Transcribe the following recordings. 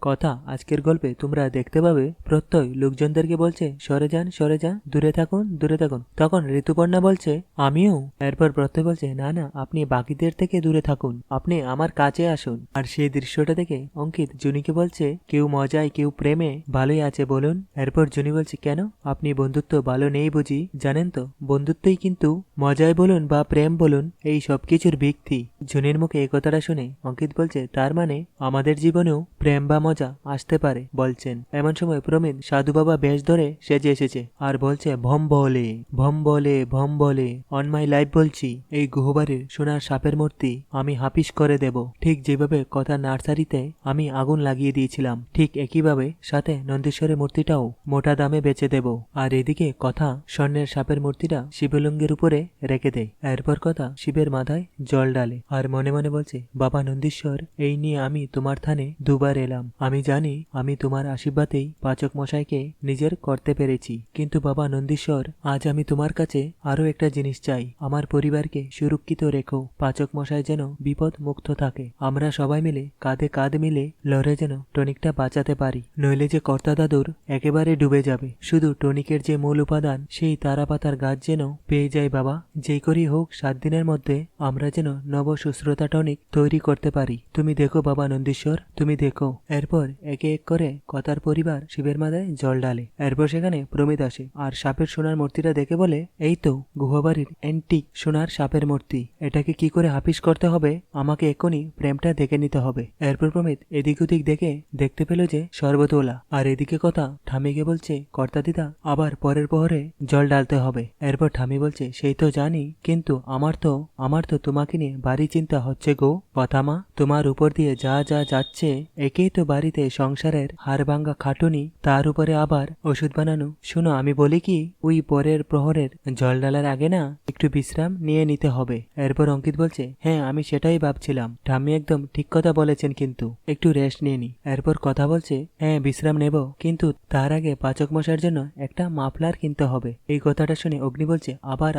কথা আজকের গল্পে তোমরা দেখতে পাবে প্রত্যয় লোকজনদেরকে বলছে সরে যান দূরে থাকুন। তখন ঋতুপর্ণা বলছে আমিও। এরপর প্রত্যয় বলছে না না, আপনি বাকিদের থেকে দূরে থাকুন, আপনি আমার কাছে আসুন। আর সেই দৃশ্যটা দেখে অঙ্কিত জুনিকে বলছে কেউ মজায় কেউ প্রেমে ভালোই আছে বলুন। এরপর জুনি বলছে কেন, আপনি বন্ধুত্ব ভালো নেই বুঝি? জানেন তো বন্ধুত্বই কিন্তু মজায় বলুন বা প্রেম বলুন এই সবকিছুর ভিত্তি। জুনির মুখে এই কথাটা শুনে অঙ্কিত বলছে তার মানে আমাদের জীবনেও প্রেম বা মজা আসতে পারে বলছেন। এমন সময় প্রমিত সাধু বাবা বেশ ধরে সেজে এসেছে আর বলছে ভম বলে অন মাই লাইফ বলছি, এই গুহবাড়ির সোনার সাপের মূর্তি আমি হাফিস করে দেব। ঠিক যেভাবে কথা নার্সারিতে আমি আগুন লাগিয়ে দিয়েছিলাম ঠিক একইভাবে সাথে নন্দেশ্বরের মূর্তিটাও মোটা দামে বেচে দেব। আর এদিকে কথা স্বর্ণের সাপের মূর্তিটা শিবলিঙ্গের উপরে রেখে দেয়। এরপর কথা শিবের মাথায় জল ডালে আর মনে মনে বলছে বাবা নন্দীশ্বর, এই নিয়ে আমি তোমার থানে দুবার এলাম। আমি জানি আমি তোমার আশীর্বাদেই পাচক মশাইকে নিজের করতে পেরেছি, কিন্তু বাবা নন্দীশ্বর আজ আমি তোমার কাছে আরো একটা জিনিস চাই। আমার পরিবারকে সুরক্ষিত রেখো, পাচক মশাই যেন বিপদ মুক্ত থাকে। আমরা সবাই মিলে কাঁধে কাঁধ মিলে লড়ে যেন টনিকটা বাঁচাতে পারি, নইলে যে কর্তা দাদুর একেবারে ডুবে যাবে। শুধু টনিকের যে মূল উপাদান সেই তারাপাতার গাছ যেন পেয়ে যায় বাবা, যেই করেই হোক 7 দিনের মধ্যে আমরা যেন নব সুশ্রোতা টনিক তৈরি করতে পারি। তুমি দেখো বাবা নন্দীশ্বর, তুমি দেখো। এরপর একে এক করে কথার পরিবার শিবের মাথায় জল ডালে। এরপর সেখানে প্রমিত আসে আর সাপের সোনার মূর্তিটা দেখে বলে এই তো গুহবাড়ির অ্যান্টিক সোনার সাপের মূর্তি, এটাকে কি করে হাফিস করতে হবে আমাকে এখনই প্রেমটা দেখে নিতে হবে। এরপর প্রমিত এদিক ওদিক দেখতে পেল যে শরবতওয়ালা আর এদিকে কথা ঠামিকে বলছে কর্তা দিদা আবার পরের প্রহরে জল ডালতে হবে। এরপর ঠামি বলছে সেই তো জানি, কিন্তু আমার তো তোমাকে নিয়ে বাড়ি চিন্তা হচ্ছে গো কথা মা, তোমার উপর দিয়ে যা যা যাচ্ছে একেই তো বাড়িতে সংসারের হাড়ভাঙ্গা খাটুনি, তার উপরে আবার ওষুধ বানানো। শোনো আমি বলি কি, ওই পরের প্রহরের জল ডালার আগে না একটু বিশ্রাম নিয়ে নিতে হবে। এরপর অঙ্কিত বলছে হ্যাঁ আমি সেটাই ভাবছিলাম, ঠাম্মি একদম ঠিক কথা বলেছেন, কিন্তু একটু রেস্ট নিয়ে নি। এরপর কথা বলছে হ্যাঁ বিশ্রাম নেব, কিন্তু তার আগে পাচক মশার জন্য একটা মাফলার কিনতে হবে। এই কথাটা শুনে অগ্নি বলছে আবার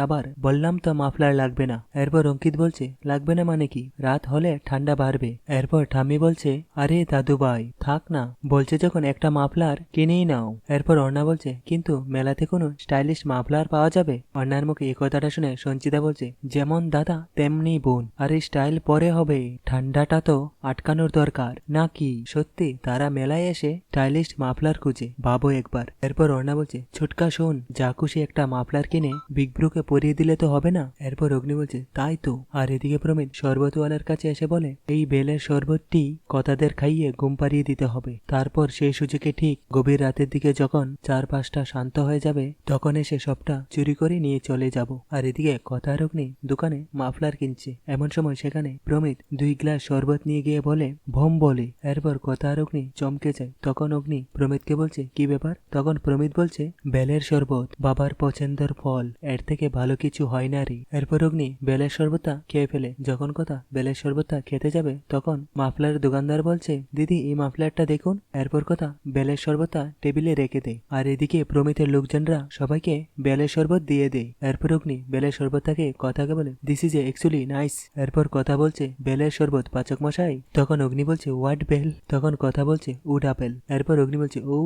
বললাম তো মাফলার লাগবে না। এরপর অঙ্কিত বলছে লাগবে না মানে কি, রাত হলে ঠান্ডা বাড়বে। এরপর ঠাম্মি বলছে আরে দাদু ভাই থাক না, বলছে যখন একটা মাফলার কিনেই নাও। এরপর অর্ণা বলছে কিন্তু মেলাতে কোনো স্টাইলিশ মাফলার পাওয়া যাবে? অর্ণার মুখে এই কথাটা শুনে সঞ্চিতা বলছে যেমন দাদা তেমনি বোন, আরে স্টাইল পরে হবে, ঠান্ডাটা তো আটকানোর দরকার নাকি? সত্যি তারা মেলায় এসে স্টাইলিশ মাফলার খুঁজে, ভাবো একবার। এরপর অর্ণা বলছে ছোটকা শোন, যা খুশি একটা মাফলার কিনে বিগ ব্রুকে পরিয়ে দিলে তো হবে না? এরপর অগ্নি বলছে তাই তো। আর এদিকে প্রমিত শরবতওয়ালার কাছে এসে বলে এই বেলের শরবতটি কথাদের খাইয়ে ঘুম পাড়িয়ে দিতে হবে, তারপর সেই সুযোগে ঠিক গভীর রাতের দিকে যখন চারপাশটা শান্ত হয়ে যাবে তখন এসে সবটা চুরি করে নিয়ে চলে যাব। আর এদিকে কথার অগ্নি দোকানে মাফলার কিনছে। এমন সময় সেখানে প্রমিত 2 গ্লাস শরবত নিয়ে গিয়ে বলে ভম বলে। এরপর কথার অগ্নি চমকে যায়। তখন অগ্নি প্রমিতকে বলছে কি ব্যাপার? তখন প্রমিত বলছে বেলের শরবত বাবার পছন্দের ফল, এর থেকে ভালো কিছু হয় না রে। এরপর অগ্নি বেলের শরবতটা খেয়ে ফেলে। যখন কথা বেলের শরবতটা খেতে যাবে তখন মাফলার দোকানদার বলছে দিদি এই মাফলারটা দেখুন। এরপর কথা বেলের শরবতটা টেবিলে রেখে দেয় আর এদিকে প্রমিতের লোকজনরা সবাইকে বেলের শরবত দিয়ে দেয়। এরপর অগ্নি বেলের শরবতটাকে কথাকে বলে দিস ইজ অ্যাকচুয়ালি নাইস। এরপর কথা বলছে বেলের শরবত পাচক মশাই। তখন অগ্নি বলছে হোয়াট বেল? তখন কথা বলছে উড আপেল। এরপর অগ্নি বলছে ও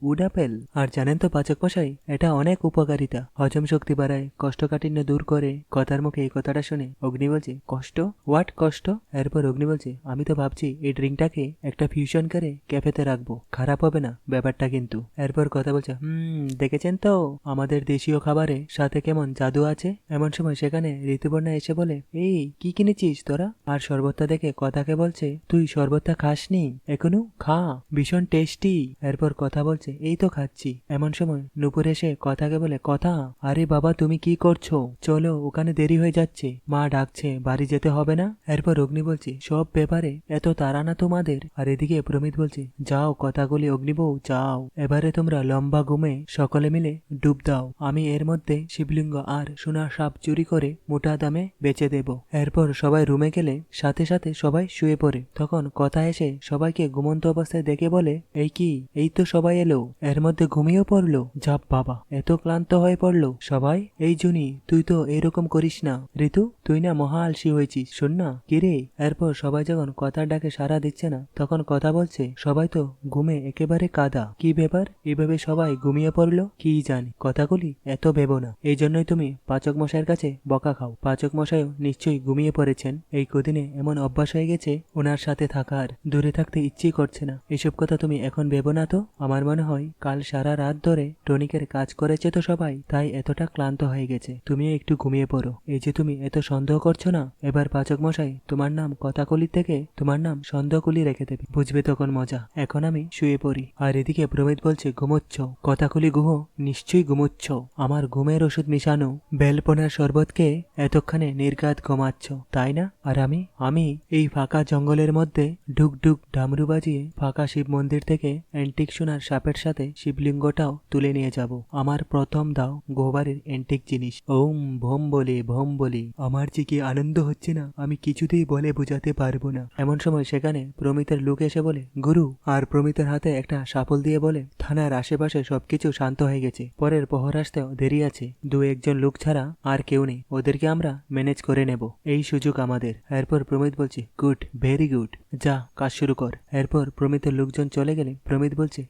উড আপেল, আর জানেন তো পাচক মশাই এটা অনেক উপকারিতা, হজম শক্তি বাড়ায়, কোষ্ঠকাঠিন্য দূর করে। কথার মুখে এই কথাটা শুনে অগ্নি বলছে কষ্ট? হোয়াট কষ্ট? এরপর অগ্নি বলছে আমি তো ভাবছি এই ড্রিঙ্কটাকে একটা ফিউশন করে ক্যাফেতে রাখবো, খারাপ হবে না ব্যাপারটা কিন্তু। এরপর কথা বলছে দেখেছেন তো আমাদের দেশীয় খাবারে সাথে কেমন জাদু আছে। এমন সময় সেখানে ঋতুপর্ণা এসে বলে এই কি কিনেছিস তোরা? আর শরবতটা দেখে কথাকে বলছে তুই শরবতটা খাসনি এখনো? খা, ভীষণ টেস্টি। এরপর কথা বলছে এই তো খাচ্ছি। এমন সময় নুপুর এসে কথাকে বলে কথা আরে বাবা তুমি কি করছো, চলো ওখানে দেরি হয়ে যাচ্ছে, মা ডাকছে, বাড়ি যেতে হবে না? এরপর অগ্নি বলছে সব ব্যাপারে এত তাড়া না তোমাদের। আর এদিকে প্রমিত বলছে যাও কথাগুলি অগ্নিবউ যাও, এবারে তোমরা লম্বা ঘুমে সকলে মিলে ডুব দাও, আমি এর মধ্যে শিবলিঙ্গ আর সোনার সাপ চুরি করে মোটা দামে বেচে দেব। এরপর সবাই রুমে গেলে সাথে সাথে সবাই শুয়ে পড়ে। তখন কথা এসে সবাইকে ঘুমন্ত অবস্থায় দেখে বলে এই কি, এই তো সবাই এলো, এর মধ্যে ঘুমিয়েও পড়লো, যাপ বাবা এত ক্লান্ত হয়ে পড়লো সবাই। এই জুনি তুই তো এরকম করিস না, ঋতু তুই না মহা আলসি হয়েছিস, শোন না কিরে। এরপর সবাই যখন কথার ডাকে সাড়া দিচ্ছে না তখন কথা বলছে বলছে সবাই তো ঘুমে একেবারে কাদা, কি ব্যাপার এভাবে সবাই ঘুমিয়ে পড়লো কি জানি। কথাগুলি এত ভেবো না, এই জন্যই তুমি পাচক মশাইয়ের কাছে বকা খাও। পাচক মশাইও নিশ্চয়ই ঘুমিয়ে পড়েছেন, এই কদিনে এমন অভ্যাস হয়ে গেছে ওনার সাথে থাকার, দূরে থাকতে ইচ্ছেই করছে না। এসব কথা তুমি এখন ভেবো না তো। আমার মনে হয় কাল সারা রাত ধরে টনিকের কাজ করেছে তো সবাই, তাই এতটা ক্লান্ত হয়ে গেছে। তুমিও একটু ঘুমিয়ে পড়ো। এই যে তুমি এত সন্দেহ করছো না, এবার পাচক মশাই তোমার নাম কথাকলি থেকে তোমার নাম সন্দেহকুলি রেখে দেবে, বুঝবে তখন মজা। এখন আমি শুয়ে পড়ি। আর এদিকে প্রমিত বলছে ঘুমোচ্ছ? কথাকলি গুহ, নিশ্চয়ই ঘুমোচ্ছ। আমার ঘুমের ওষুধ মিশানো বেলপনার শরবতকে এতক্ষণে নির্ঘাত ঘুমাচ্ছ, তাই না? আর আমি আমি এই ফাঁকা জঙ্গলের মধ্যে ঢুক ঢুক ডামরু বাজিয়ে ফাঁকা শিব মন্দির থেকে অ্যান্টিক সোনার সাপের সাথে শিবলিঙ্গটাও তুলে নিয়ে যাব। আমার প্রথম দাও গোবারের অ্যান্টিক জিনিস। ওম ভোম বলি আমার যে কি আনন্দ হচ্ছে না, আমি কিছুতেই বলে বোঝাতে পারবো না। এমন সময় সেখানে প্রমিতের লোক এসে বলে গুরু, আর প্রমিতের হাতে একটা সাফল দিয়ে বলে থানার আশেপাশে সবকিছু শান্ত হয়ে গেছে, পরের প্রহর আসতেও দেরি আছে, দু একজন লোক ছাড়া আর কেউ নেই, ওদেরকে আমরা ম্যানেজ করে নেব, এই সুযোগ আমাদের। এরপর প্রমিত বলছে গুড, ভেরি গুড, যা কাজ শুরু কর। এরপর প্রমিতের লোকজন চলে গেলে প্রমিত বলছে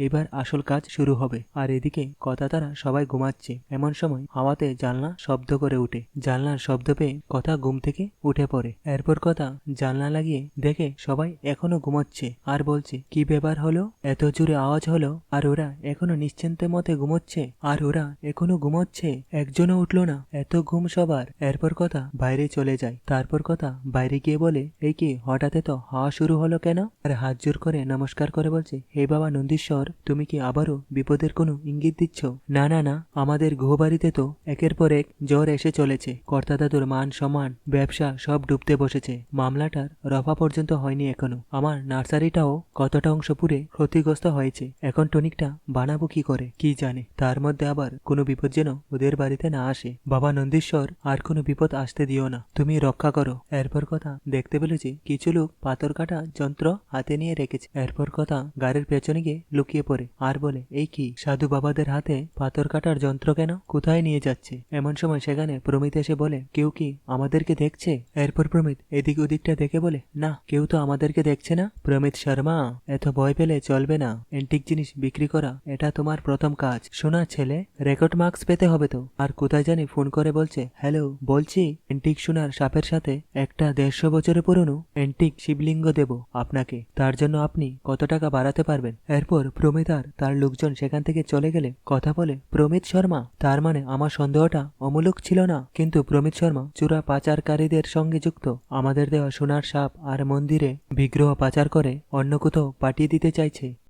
এইবার আসল কাজ শুরু হবে। আর এদিকে কথা তারা সবাই ঘুমাচ্ছে। এমন সময় হাওয়াতে জানলা শব্দ করে উঠে, জানলার শব্দ পেয়ে কথা ঘুম থেকে উঠে পড়ে। এরপর কথা জানলা লাগিয়ে দেখে সবাই এখনো ঘুমাচ্ছে আর বলছে কি ব্যাপার হলো, এত জোরে আওয়াজ হলো আর ওরা এখনো নিশ্চিন্তের মতে ঘুমোচ্ছে, আর ওরা এখনো ঘুমোচ্ছে, একজনও উঠলো না, এত ঘুম সবার। এরপর কথা বাইরে চলে যায়। তারপর কথা বাইরে গিয়ে বলে এই কি হঠাৎ তো হাওয়া শুরু হলো কেন? আর হাত জোর করে নমস্কার করে বলছে হে বাবা নন্দীশ্বর, তুমি কি আবারও বিপদের কোনো ইঙ্গিত দিচ্ছ? না না না, আমাদের গৃহবাড়িতে তো একের পর এক জ্বর এসে চলেছে, কর্তা দাদুর মান সম্মান ব্যবসা সব ডুবতে বসেছে, মামলাটার রফা পর্যন্ত হয়নি এখনো, আমার নার্সারিটাও কতটা অংশ পুরে ক্ষতিগ্রস্ত হয়েছে, এখন টনিকটা বানাবো কি করে কি জানে, তার মধ্যে আবার কোনো বিপদ যেন ওদের বাড়িতে না আসে। বাবা নন্দীশ্বর, আর কোনো বিপদ আসতে দিও না, তুমি রক্ষা করো। এরপর কথা দেখতে পেলেছি কিছু লোক পাথর কাটা যন্ত্র হাতে নিয়ে রেখেছে। এরপর কথা গাড়ির পেছনে গিয়ে লুকিয়ে পড়ে আর বলে এই কি সাধু বাবাদের হাতে পাথর কাটার যন্ত্র কেন, কোথায় নিয়ে যাচ্ছে? এমন সময় সেখানে প্রমিত এসে বলে কেউ কি আমাদেরকে দেখছে? এরপর প্রমিত এদিক ওদিকটা দেখে বলে না, কেউ তো আমাদেরকে দেখছে না। প্রমিত শর্মা, এত ভয় পেলে চলবে না, এন্টিক জিনিস বিক্রি করা এটা তোমার প্রথম কাজ। শোনা ছেলে, রেকর্ড মার্কস পেতে হবে তো। আর কোথায় জানি ফোন করে বলছে হ্যালো, বলছি এন্টিক সোনার সাপের সাথে একটা 150 বছরের পুরনো এন্টিক শিবলিঙ্গ দেব আপনাকে, তার জন্য আপনি কত টাকা বাড়াতে পারবেন? এরপর প্রমিত আর তার লোকজন সেখান থেকে চলে গেলে কথা বলে প্রমিত শর্মা, তার মানে আমার সন্দেহটা অমূলক ছিল না, কিন্তু প্রমিত শর্মা চূড়া পাচারকারীদের সঙ্গে যুক্ত, আমাদের দেওয়া সোনার সাপ আর মন্দিরে বিগ্রহ পাচার করে অন্য কোথাও পাঠিয়ে দিতে চাইছে।